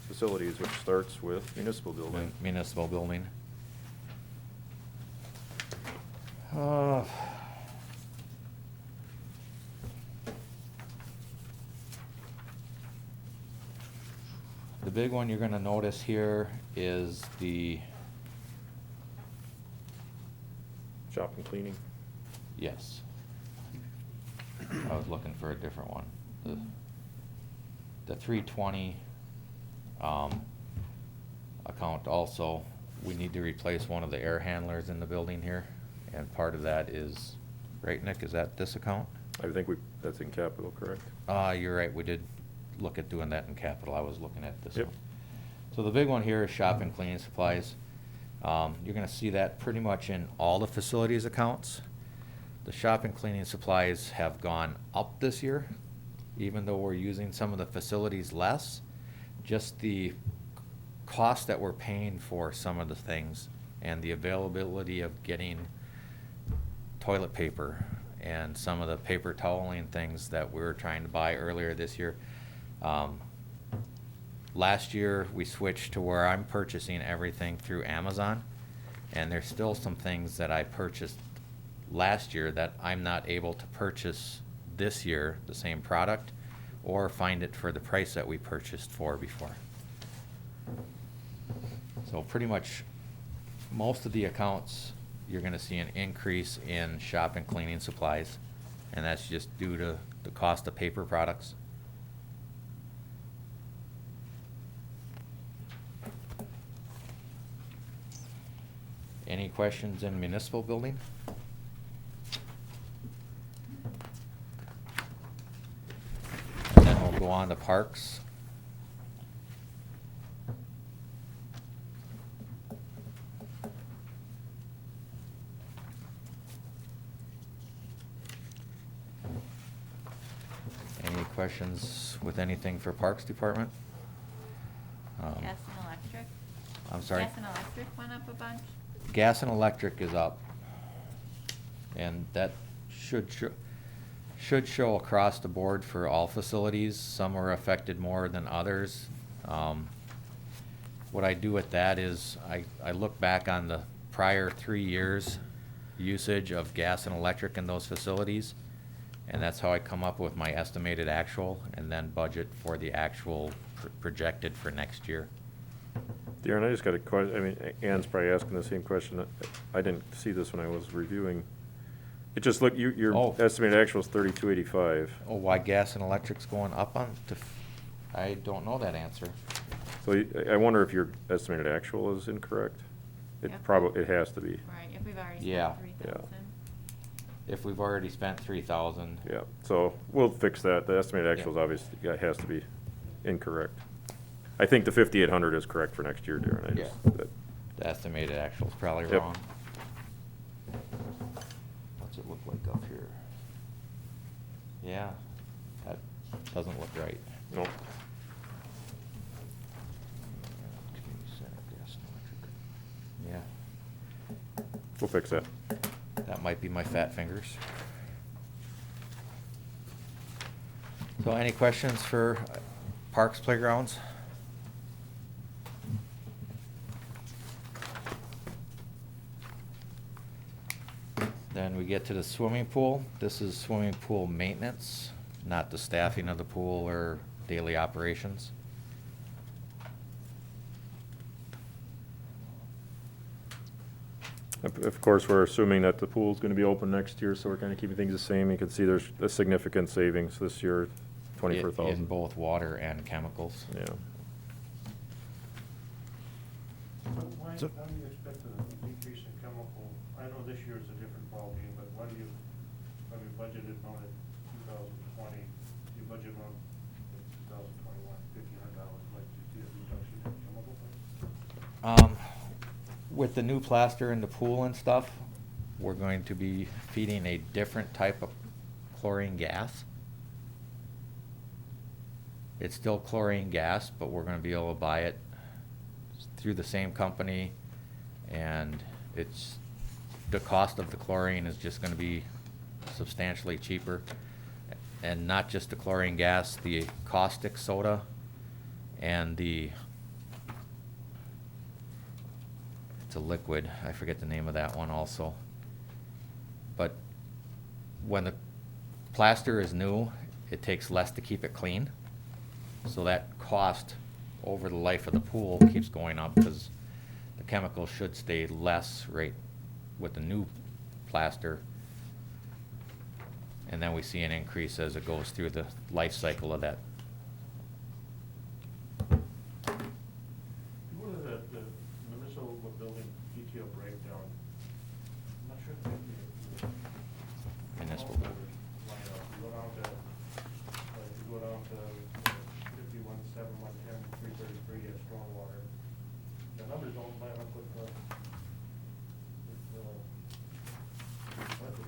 Speaker 2: facilities, which starts with municipal building.
Speaker 3: Municipal building. The big one you're gonna notice here is the,
Speaker 2: Shop and cleaning.
Speaker 3: yes. I was looking for a different one. The 320, account also, we need to replace one of the air handlers in the building here. And part of that is, right, Nick, is that this account?
Speaker 2: I think that's in capital, correct?
Speaker 3: You're right, we did look at doing that in capital, I was looking at this
Speaker 2: Yep.
Speaker 3: one. So the big one here is shop and cleaning supplies. You're gonna see that pretty much in all the facilities accounts. The shop and cleaning supplies have gone up this year, even though we're using some of the facilities less. Just the cost that we're paying for some of the things and the availability of getting toilet paper and some of the paper toweling things that we were trying to buy earlier this year. Last year, we switched to where I'm purchasing everything through Amazon, and there's still some things that I purchased last year that I'm not able to purchase this year, the same product, or find it for the price that we purchased for before. So pretty much, most of the accounts, you're gonna see an increase in shop and cleaning supplies, and that's just due to the cost of paper products. Any questions in municipal building? And then we'll go on to parks. Any questions with anything for Parks Department?
Speaker 6: Gas and electric?
Speaker 3: I'm sorry?
Speaker 6: Gas and electric went up a bunch?
Speaker 3: Gas and electric is up. And that should show across the board for all facilities. Some are affected more than others. What I do with that is I look back on the prior 3 years' usage of gas and electric in those facilities, and that's how I come up with my estimated actual and then budget for the actual projected for next year.
Speaker 2: Darren, I just got a question, I mean, Ann's probably asking the same question. I didn't see this when I was reviewing. It just looked, your
Speaker 3: Oh.
Speaker 2: estimated actual is 3285.
Speaker 3: Oh, why gas and electric's going up on, I don't know that answer.
Speaker 2: So I wonder if your estimated actual is incorrect? It
Speaker 6: Yep.
Speaker 2: probably, it has to be,
Speaker 6: Right, if we've already
Speaker 3: Yeah.
Speaker 6: spent 3,000.
Speaker 3: If we've already spent 3,000.
Speaker 2: yeah. So we'll fix that. The estimated actual is
Speaker 3: Yeah.
Speaker 2: obviously, yeah, it has to be incorrect. I think the 5,800 is correct for next year, Darren. I just-
Speaker 3: Yeah.
Speaker 2: that-
Speaker 3: The estimated actual's probably
Speaker 2: Yep.
Speaker 3: wrong. What's it look like up here? Yeah, that doesn't look right.
Speaker 2: No.
Speaker 3: Community center, gas and electric. Yeah,
Speaker 2: We'll fix that.
Speaker 3: that might be my fat fingers. So any questions for Parks Playgrounds? Then we get to the swimming pool. This is swimming pool maintenance, not the staffing of the pool or daily operations.
Speaker 2: Of course, we're assuming that the pool's gonna be open next year, so we're kinda keeping things the same. You can see there's a significant savings this year, 24,000.
Speaker 3: In both water and chemicals.
Speaker 2: Yeah.
Speaker 5: But why
Speaker 1: So-
Speaker 5: How do you expect a decrease in chemical? I know this year is a different ballgame, but when you budgeted on it 2020, you budget on 2021, $1,500, like, do you see a reduction in chemical prices?
Speaker 3: With the new plaster in the pool and stuff, we're going to be feeding a different type of chlorine gas. It's still chlorine gas, but we're gonna be able to buy it through the same company, and the cost of the chlorine is just gonna be substantially cheaper. And not just the chlorine gas, the caustic soda and it's a liquid, I forget the name of that one also. But when the plaster is new, it takes less to keep it clean. So that cost over the life of the pool keeps going up because the chemicals should stay less rate with the new plaster. And then we see an increase as it goes through the life cycle of that.
Speaker 5: What is the municipal building detail breakdown? I'm not sure if maybe.
Speaker 3: Municipal
Speaker 5: You
Speaker 3: building.
Speaker 5: go down to 51, 7, 110, 333 at stormwater. The numbers don't line up with the budget.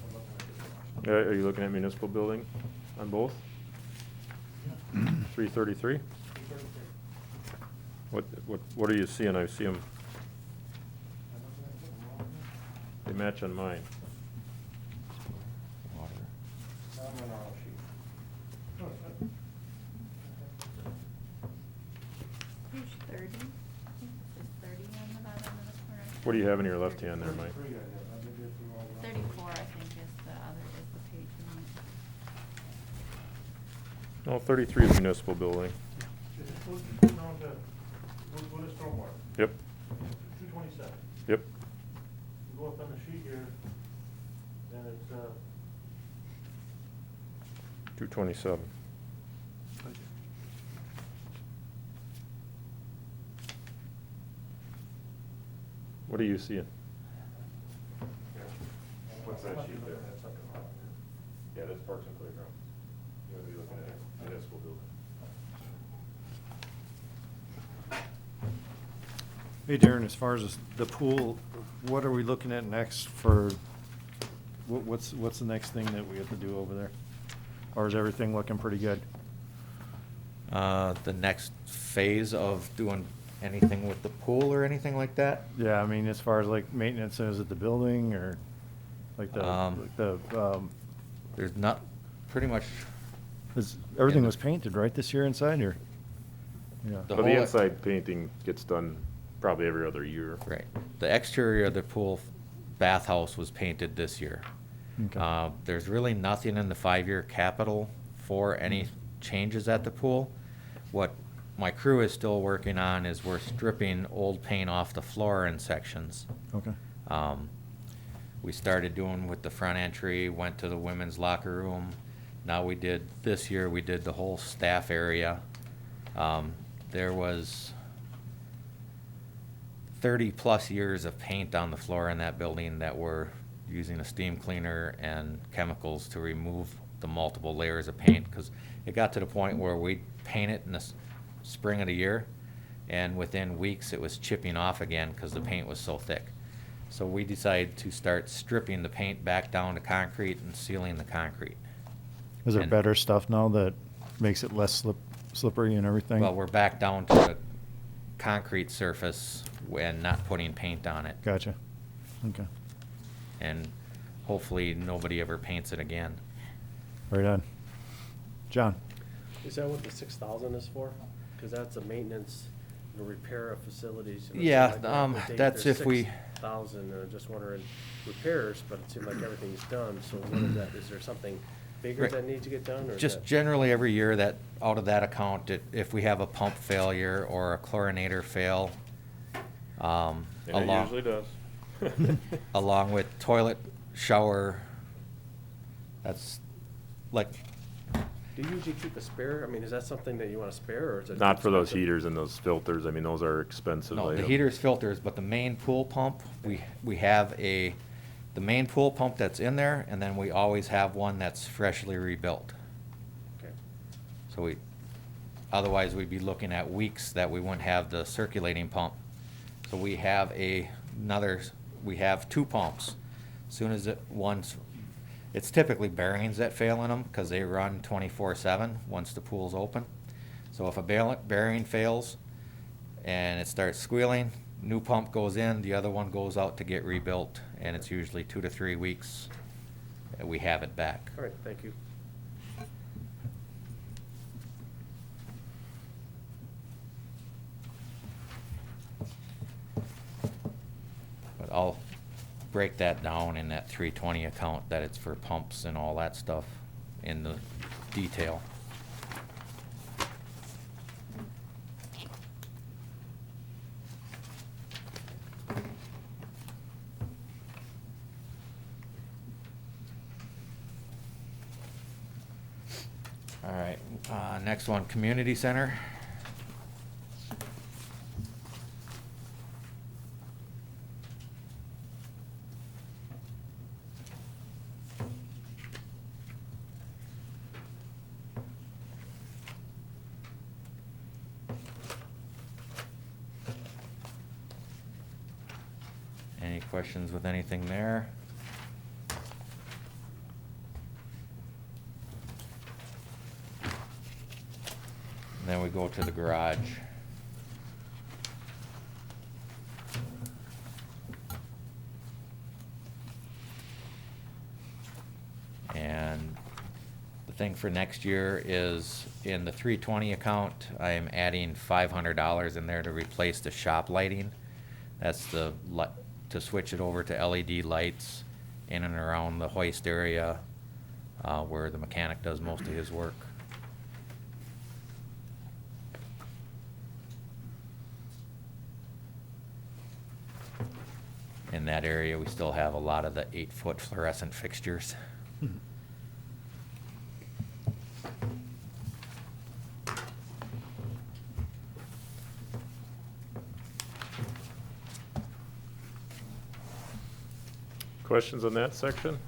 Speaker 5: I'm looking at it.
Speaker 2: Are you looking at municipal building on both? 333?
Speaker 5: 333.
Speaker 2: What are you seeing? I see them,
Speaker 5: I'm looking at it wrong
Speaker 2: they match on mine.
Speaker 3: Water.
Speaker 5: here. I'm on our sheet. No, it's not.
Speaker 6: Page 30. I think it says 30 on the bottom of the corner.
Speaker 2: What do you have in your left hand there, Mike?
Speaker 5: 33 I have. I think it's wrong.
Speaker 6: 34, I think, is the page number.
Speaker 2: No, 33 is municipal building.
Speaker 5: Is it supposed to go down to, what is stormwater?
Speaker 2: Yep,
Speaker 5: 227.
Speaker 2: yep.
Speaker 5: You go up on the sheet here, and it's,
Speaker 2: 227. What are you seeing? What's that sheet there? Yeah, that's Parks and Playground. You want to be looking at municipal building.
Speaker 1: Hey Darren, as far as the pool, what are we looking at next for, what's the next thing that we have to do over there? Or is everything looking pretty good?
Speaker 3: The next phase of doing anything with the pool or anything like that?
Speaker 1: Yeah, I mean, as far as like maintenance, is it the building or like
Speaker 3: There's not, pretty much,
Speaker 1: everything
Speaker 3: the-
Speaker 1: was painted, right, this year inside or? Yeah.
Speaker 3: The
Speaker 2: Well, the
Speaker 3: whole-
Speaker 2: inside painting gets done probably every other year.
Speaker 3: right. The exterior of the pool bathhouse was painted this year.
Speaker 1: Okay.
Speaker 3: There's really nothing in the 5-year capital for any changes at the pool. What my crew is still working on is we're stripping old paint off the floor in sections.
Speaker 1: Okay.
Speaker 3: We started doing with the front entry, went to the women's locker room. Now this year we did the whole staff area. There was 30-plus years of paint on the floor in that building that we're using a steam cleaner and chemicals to remove the multiple layers of paint, because it got to the point where we'd paint it in the spring of the year, and within weeks it was chipping off again because the paint was so thick. So we decided to start stripping the paint back down to concrete and sealing the concrete.
Speaker 1: Is there
Speaker 3: And-
Speaker 1: better stuff now that makes it less slippery and everything?
Speaker 3: Well, we're back down to the concrete surface and not putting paint on it.
Speaker 1: Gotcha. Okay.
Speaker 3: And hopefully nobody ever paints it again.
Speaker 1: Right on. John?
Speaker 7: Is that what the 6,000 is for? Because that's a maintenance, and repair of facilities. and
Speaker 3: Yeah,
Speaker 7: it's like
Speaker 3: that's
Speaker 7: there's
Speaker 3: if we-
Speaker 7: 6,000, and I'm just wondering, repairs, but it seems like everything's done, so what is that, is there something bigger
Speaker 3: Right.
Speaker 7: that needs to get done, or is
Speaker 3: Just
Speaker 7: that-
Speaker 3: generally every year that, out of that account, if we have a pump failure or a chlorinator fail,
Speaker 2: And it
Speaker 3: along,
Speaker 2: usually does.
Speaker 3: along with toilet, shower, that's like,
Speaker 7: do you usually keep a spare? I mean, is that something that you want to spare, or is it?
Speaker 2: Not for those
Speaker 7: expensive?
Speaker 2: heaters and those filters, I mean, those are expensive
Speaker 3: No, the
Speaker 2: items.
Speaker 3: heaters, filters, but the main pool pump, we have the main pool pump that's in there, and then we always have one that's freshly rebuilt.
Speaker 7: Okay.
Speaker 3: So otherwise we'd be looking at weeks that we wouldn't have the circulating pump. So we have we have two pumps. Soon as it's typically bearings that fail in them, because they run 24/7 once the pool's open. So if a bearing fails and it starts squealing, new pump goes in, the other one goes out to get rebuilt, and it's usually 2 to 3 weeks that we have it back.
Speaker 7: All right, thank you.
Speaker 3: But I'll break that down in that 320 account, that it's for pumps and all that stuff in the detail. All right, next one, community center. Any questions with anything there? Then we go to the garage. And the thing for next year is, in the 320 account, I am adding $500 in there to replace the shop lighting. That's to switch it over to LED lights in and around the hoist area, where the mechanic does most of his work. In that area, we still have a lot of the 8-foot fluorescent fixtures.
Speaker 2: Questions on that section?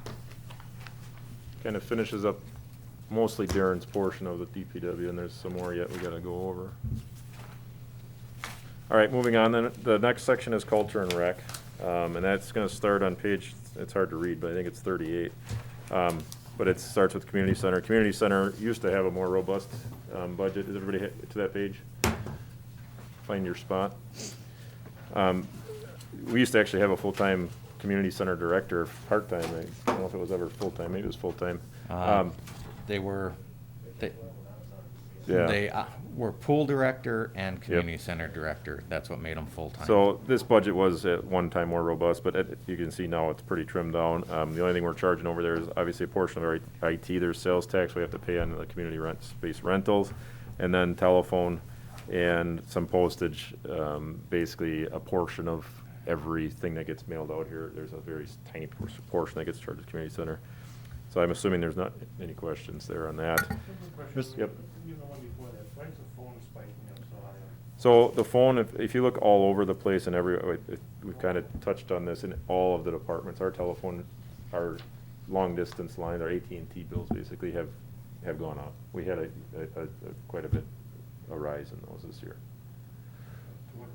Speaker 2: Kind of finishes up mostly Darren's portion of the DPW, and there's some more yet we gotta go over. All right, moving on then, the next section is culture and rec, and that's gonna start on page, it's hard to read, but I think it's 38. But it starts with community center. Community center used to have a more robust budget. Is everybody hit to that page? Find your spot. We used to actually have a full-time community center director, part-time. I don't know if it was ever full-time, maybe it was full-time.
Speaker 3: They were
Speaker 2: Yeah.
Speaker 3: pool director and community center director. That's what made them full-time.
Speaker 2: So this budget was at one time more robust, but you can see now it's pretty trimmed down. The only thing we're charging over there is obviously a portion of our IT. There's sales tax we have to pay on the community rent space rentals, and then telephone and some postage, basically a portion of everything that gets mailed out here. There's a very tiny portion that gets charged to the community center. So I'm assuming there's not any questions there on that.
Speaker 5: Question.
Speaker 2: Yep.
Speaker 5: You know, one before that, why is the phone spiking up so high?
Speaker 2: So the phone, if you look all over the place and we've kind of touched on this in all of the departments, our telephone, our long distance line, our AT&T bills basically have gone up. We had quite a bit, a rise in those this year.
Speaker 5: 200%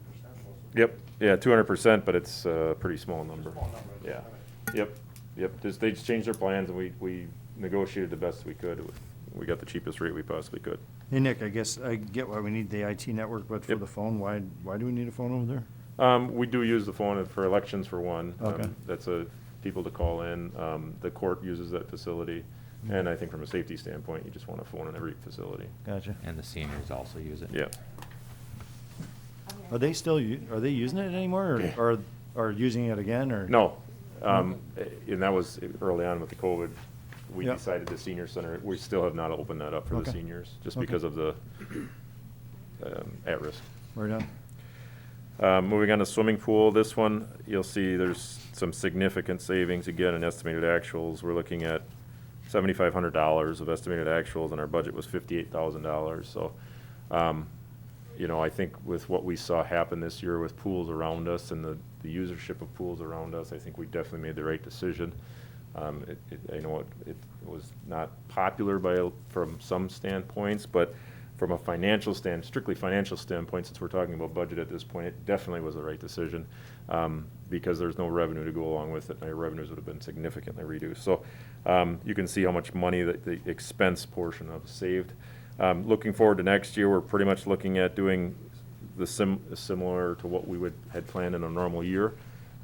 Speaker 5: also?
Speaker 2: Yep, yeah, 200%, but it's a pretty small number.
Speaker 5: Small number,
Speaker 2: Yeah,
Speaker 5: okay.
Speaker 2: yep, they just changed their plans, and we negotiated the best we could. We got the cheapest rate we possibly could.
Speaker 1: Hey, Nick, I guess I get why we need the IT network, but for
Speaker 2: Yep.
Speaker 1: the phone, why do we need a phone over there?
Speaker 2: We do use the phone for elections for one.
Speaker 1: Okay.
Speaker 2: That's people to call in. The court uses that facility. And I think from a safety standpoint, you just want a phone in every facility.
Speaker 1: Gotcha.
Speaker 3: And the seniors also use it.
Speaker 2: Yeah.
Speaker 1: Are they still, are they using it anymore, or using it again, or?
Speaker 2: No, and that was early on with the COVID. We
Speaker 1: Yep.
Speaker 2: decided the senior center, we still have not opened that up for the
Speaker 1: Okay.
Speaker 2: seniors, just
Speaker 1: Okay.
Speaker 2: because of the at-risk.
Speaker 1: Right on.
Speaker 2: Moving on to swimming pool, this one, you'll see there's some significant savings, again, in estimated actuals. We're looking at $7,500 of estimated actuals, and our budget was $58,000. So, you know, I think with what we saw happen this year with pools around us and the usership of pools around us, I think we definitely made the right decision. I know it was not popular from some standpoints, but from a strictly financial standpoint, since we're talking about budget at this point, it definitely was the right decision, because there's no revenue to go along with it, and our revenues would have been significantly reduced. So you can see how much money that the expense portion of saved. Looking forward to next year, we're pretty much looking at doing similar to what we had planned in a normal year.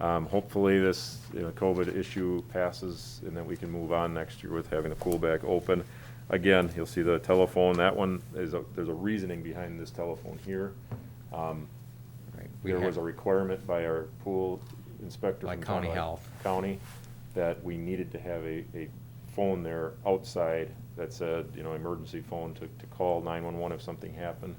Speaker 2: Hopefully this COVID issue passes and then we can move on next year with having the pool back open. Again, you'll see the telephone. That one there's a reasoning behind this telephone here.
Speaker 3: Right.
Speaker 2: There was a requirement by our pool inspector
Speaker 3: Like
Speaker 2: from
Speaker 3: county
Speaker 2: Town
Speaker 3: health.
Speaker 2: County that we needed to have a phone there outside that said, emergency phone to call 911 if something happened.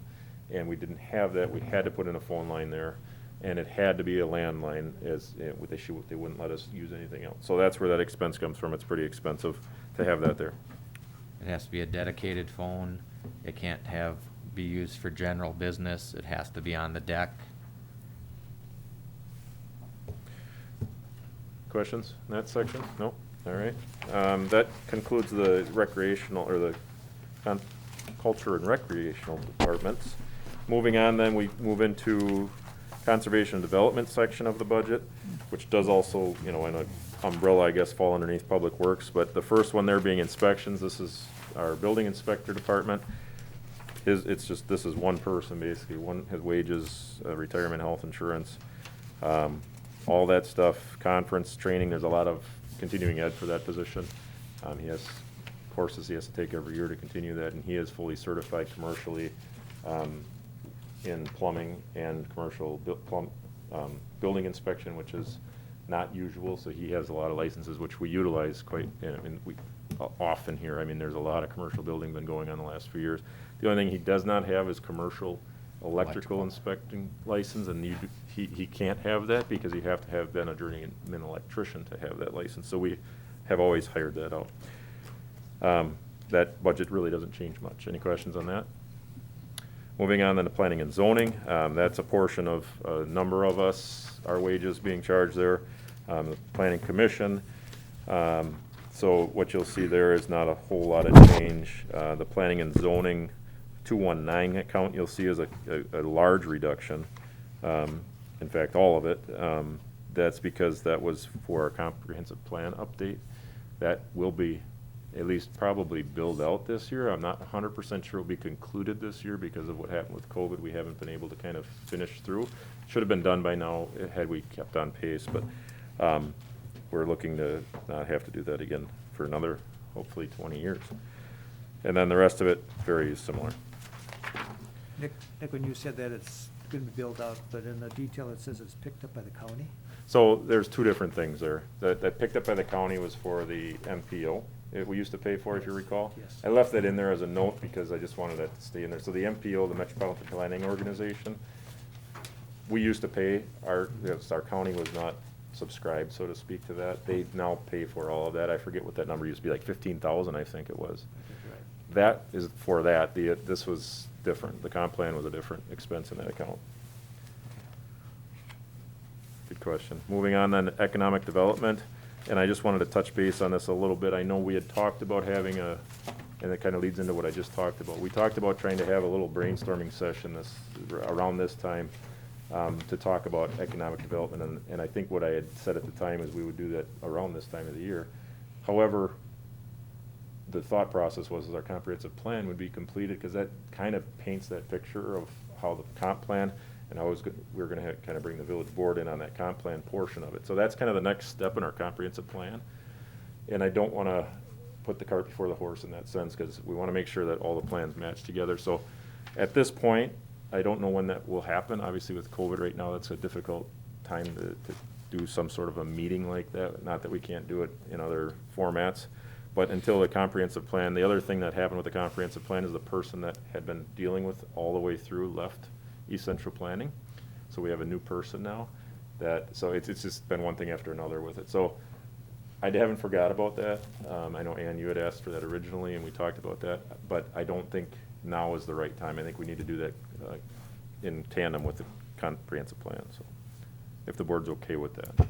Speaker 2: And we didn't have that. We had to put in a phone line there. And it had to be a landline, they wouldn't let us use anything else. So that's where that expense comes from. It's pretty expensive to have that there.
Speaker 3: It has to be a dedicated phone. It can't be used for general business. It has to be on the deck.
Speaker 2: Questions in that section? No? All right. That concludes the recreational, or the culture and recreational departments. Moving on, then, we move into conservation and development section of the budget, which does also, in an umbrella, I guess, fall underneath public works. But the first one there being inspections. This is our building inspector department. This is one person, basically, his wages, retirement, health insurance, all that stuff, conference, training. There's a lot of continuing ed for that position. He has courses he has to take every year to continue that, and he is fully certified commercially in plumbing and commercial building inspection, which is not usual. So he has a lot of licenses, which we utilize quite often here. I mean, there's a lot of commercial building been going on the last few years. The only thing he does not have is commercial electrical inspecting license, and he can't have that because you have to have been a journeyman electrician to have that license. So we have always hired that out. That budget really doesn't change much. Any questions on that? Moving on then to planning and zoning. That's a portion of a number of us, our wages being charged there. The planning commission. So what you'll see there is not a whole lot of change. The planning and zoning 219 account you'll see is a large reduction. In fact, all of it. That's because that was for our comprehensive plan update. That will be at least probably billed out this year. I'm not 100% sure it'll be concluded this year because of what happened with COVID. We haven't been able to kind of finish through. Should have been done by now had we kept on pace, but we're looking to not have to do that again for another, hopefully, 20 years. And then the rest of it, very similar.
Speaker 9: Nick, when you said that it's going to be built out, but in the detail it says it's picked up by the county?
Speaker 2: So there's two different things there. That picked up by the county was for the MPO. We used to pay for, if you recall.
Speaker 9: Yes.
Speaker 2: I left that in there as a note because I just wanted that to stay in there. So the MPO, the Metropolitan Planning Organization, we used to pay, our county was not subscribed, so to speak, to that. They now pay for all of that. I forget what that number used to be, like 15,000, I think it was. That is for that. This was different. The comp plan was a different expense in that account. Good question. Moving on then, economic development. And I just wanted to touch base on this a little bit. I know we had talked about having and it kind of leads into what I just talked about. We talked about trying to have a little brainstorming session around this time to talk about economic development. And I think what I had said at the time is we would do that around this time of the year. However, the thought process was our comprehensive plan would be completed because that kind of paints that picture of how the comp plan and we were going to kind of bring the village board in on that comp plan portion of it. So that's kind of the next step in our comprehensive plan. And I don't want to put the cart before the horse in that sense because we want to make sure that all the plans match together. So at this point, I don't know when that will happen. Obviously with COVID right now, that's a difficult time to do some sort of a meeting like that. Not that we can't do it in other formats. But until the comprehensive plan, the other thing that happened with the comprehensive plan is the person that had been dealing with all the way through left East Central Planning. So we have a new person now so it's just been one thing after another with it. So I haven't forgot about that. I know, Ann, you had asked for that originally, and we talked about that, but I don't think now is the right time. I think we need to do that in tandem with the comprehensive plan, so if the board's okay with that.
Speaker 1: Mhm.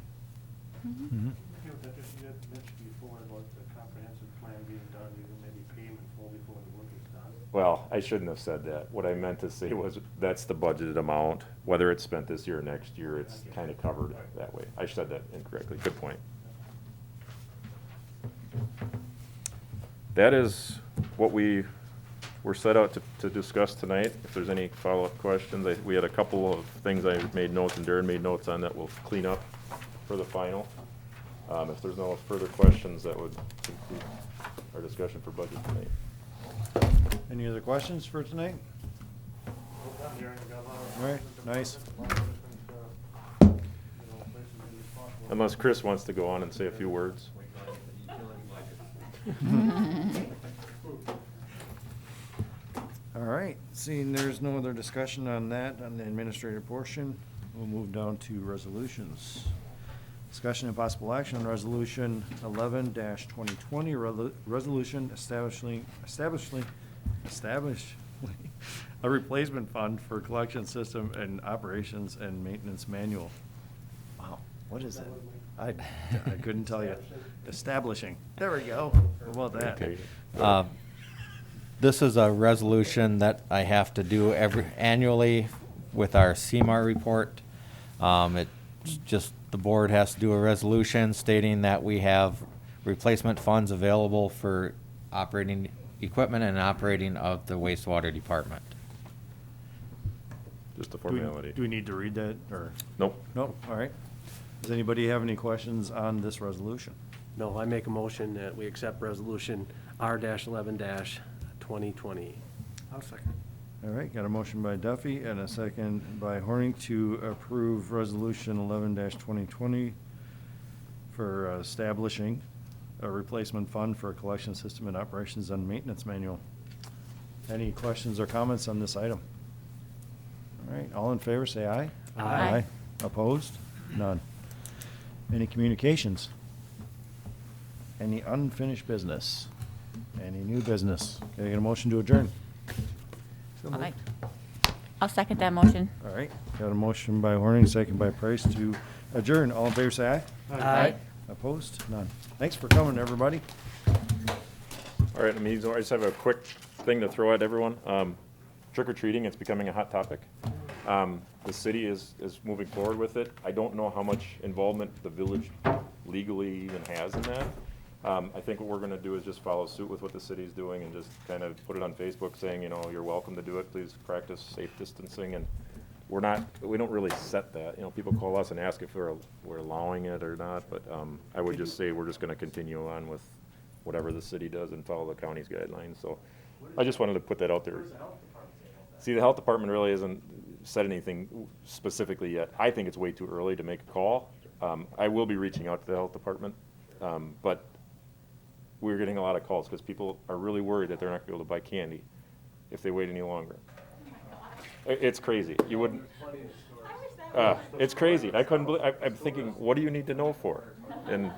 Speaker 5: Yeah, but that just, you had mentioned before about the comprehensive plan being done, you can maybe pay them in full before the work is done.
Speaker 2: Well, I shouldn't have said that. What I meant to say was, that's the budgeted amount. Whether it's spent this year or next year, it's kind of covered that way. I said that incorrectly. Good point. That is what we were set out to discuss tonight. If there's any follow-up questions, we had a couple of things I made notes and Darren made notes on that we'll clean up for the final. If there's no further questions, that would conclude our discussion for budget tonight.
Speaker 1: Any other questions for tonight?
Speaker 5: Well done, Darren, you got a lot of.
Speaker 1: All right, nice.
Speaker 5: a lot of different, you know, places to be responsible.
Speaker 2: Unless Chris wants to go on and say a few words.
Speaker 1: All right, seeing there's no other discussion on that, on the administrative portion, we'll move down to resolutions. Discussion and possible action on resolution 11-2020, resolution establishing a replacement fund for collection system and operations and maintenance manual. Wow, what is it? I couldn't tell you. Establishing, there we go. How about that?
Speaker 3: This is a resolution that I have to do annually with our CMAR report. It's just, the board has to do a resolution stating that we have replacement funds available for operating equipment and operating of the wastewater department.
Speaker 2: Just a
Speaker 1: Do we-
Speaker 2: formality.
Speaker 1: Do we need to read that, or?
Speaker 2: Nope.
Speaker 1: Nope, all right. Does anybody have any questions on this resolution?
Speaker 7: No, I make a motion that we accept resolution R-11-2020.
Speaker 9: I'll second.
Speaker 1: All right, got a motion by Duffy and a second by Horning to approve resolution 11-2020 for establishing a replacement fund for a collection system and operations and maintenance manual. Any questions or comments on this item? All right, all in favor, say aye.
Speaker 6: Aye.
Speaker 1: Opposed? None. Any communications? Any unfinished business? Any new business? Can I get a motion to adjourn?
Speaker 9: So moved.
Speaker 6: Okay. I'll second that motion.
Speaker 1: All right, got a motion by Horning, second by Price to adjourn. All in favor, say aye.
Speaker 6: Aye.
Speaker 1: Opposed? None. Thanks for coming, everybody.
Speaker 2: All right, I mean, I just have a quick thing to throw at everyone. Trick or treating, it's becoming a hot topic. The city is moving forward with it. I don't know how much involvement the village legally even has in that. I think what we're gonna do is just follow suit with what the city's doing and just kind of put it on Facebook saying, you know, you're welcome to do it, please practice safe distancing, and we don't really set that. You know, people call us and ask if we're allowing it or not, but I would just say we're just gonna continue on with whatever the city does and follow the county's guidelines, so I just wanted to put that out there. See, the health department really hasn't said anything specifically yet. I think it's way too early to make a call. I will be reaching out to the health department, but we're getting a lot of calls because people are really worried that they're not gonna be able to buy candy if they wait any longer. It's crazy. You wouldn't. It's crazy. I couldn't believe. I'm thinking, what do you need to know for? And